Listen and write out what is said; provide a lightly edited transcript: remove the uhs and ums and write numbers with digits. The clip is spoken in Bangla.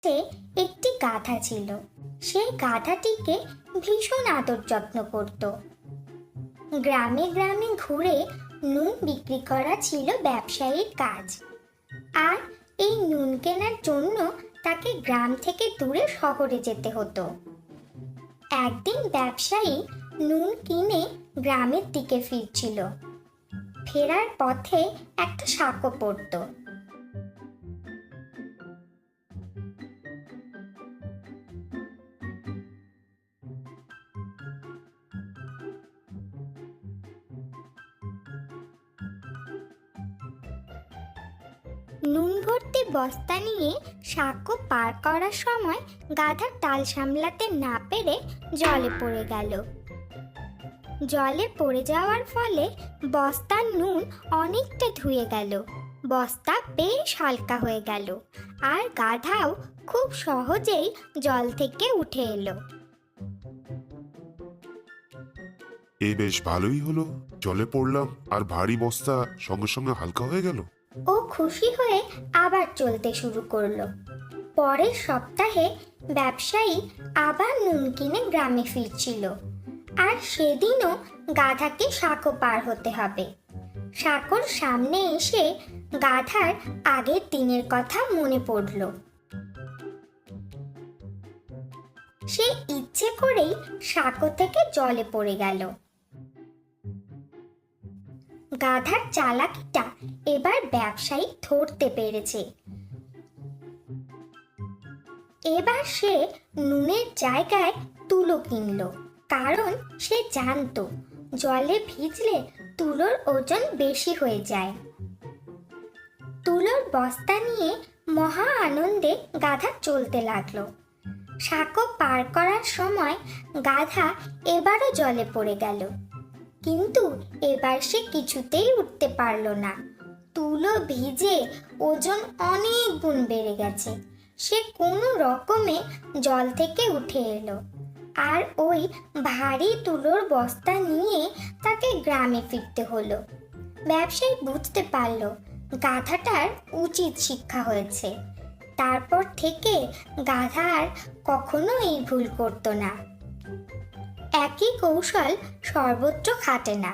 সে একটি গাধা ছিল। সেই গাধাটিকে ভীষণ আদর যত্ন করত। গ্রামে গ্রামে ঘুরে নুন বিক্রি করা ছিল ব্যবসায়ীর কাজ। আর এই নুন কেনার জন্য তাকে গ্রাম থেকে দূরে শহরে যেতে হতো। একদিন ব্যবসায়ী নুন কিনে গ্রামের দিকে ফিরছিল। ফেরার পথে একটা সাঁকো পড়তো। নুন ভর্তি বস্তা নিয়ে সাঁকো পার করার সময় গাধা টাল সামলাতে না পেরে জলে পড়ে গেল। জলে পড়ে যাওয়ার ফলে বস্তার নুন অনেকটা ধুয়ে গেল। বস্তা বেশ হালকা হয়ে গেল আর গাধাও খুব সহজেই জল থেকে উঠে এলো। এই বেশ ভালোই হলো, জলে পড়লাম আর ভারী বস্তা সঙ্গে সঙ্গে হালকা হয়ে গেল। ও খুশি হয়ে আবার চলতে শুরু করলো। পরের সপ্তাহে ব্যবসায়ী আবার নুন কিনে গ্রামে ফিরছিল। আর সেদিনও গাধাকে সাঁকো পার হতে হবে। সাঁকোর সামনে এসে গাধার আগের দিনের কথা মনে পড়ল। সে ইচ্ছে করেই সাঁকো থেকে জলে পড়ে গেল। গাধার চালাকিটা এবার ব্যবসায়ী ধরতে পেরেছে। এবার সে নুনের জায়গায় তুলো কিনলো, কারণ সে জানতো জলে ভিজলে তুলোর ওজন বেশি হয়ে যায়। তুলোর বস্তা নিয়ে মহা আনন্দে গাধা চলতে লাগলো। সাঁকো পার করার সময় গাধা এবারও জলে পড়ে গেল, কিন্তু এবার সে কিছুতেই উঠতে পারল না। তুলো ভিজে ওজন অনেক গুণ বেড়ে গেছে। সে কোনো রকমে জল থেকে উঠে এলো আর ওই ভারী তুলোর বস্তা নিয়ে তাকে গ্রামে ফিরতে হলো। ব্যবসায়ী বুঝতে পারল গাধাটার উচিত শিক্ষা হয়েছে। তারপর থেকে গাধা আর কখনো এই ভুল করতো না। একই কৌশল সর্বত্র খাটে না।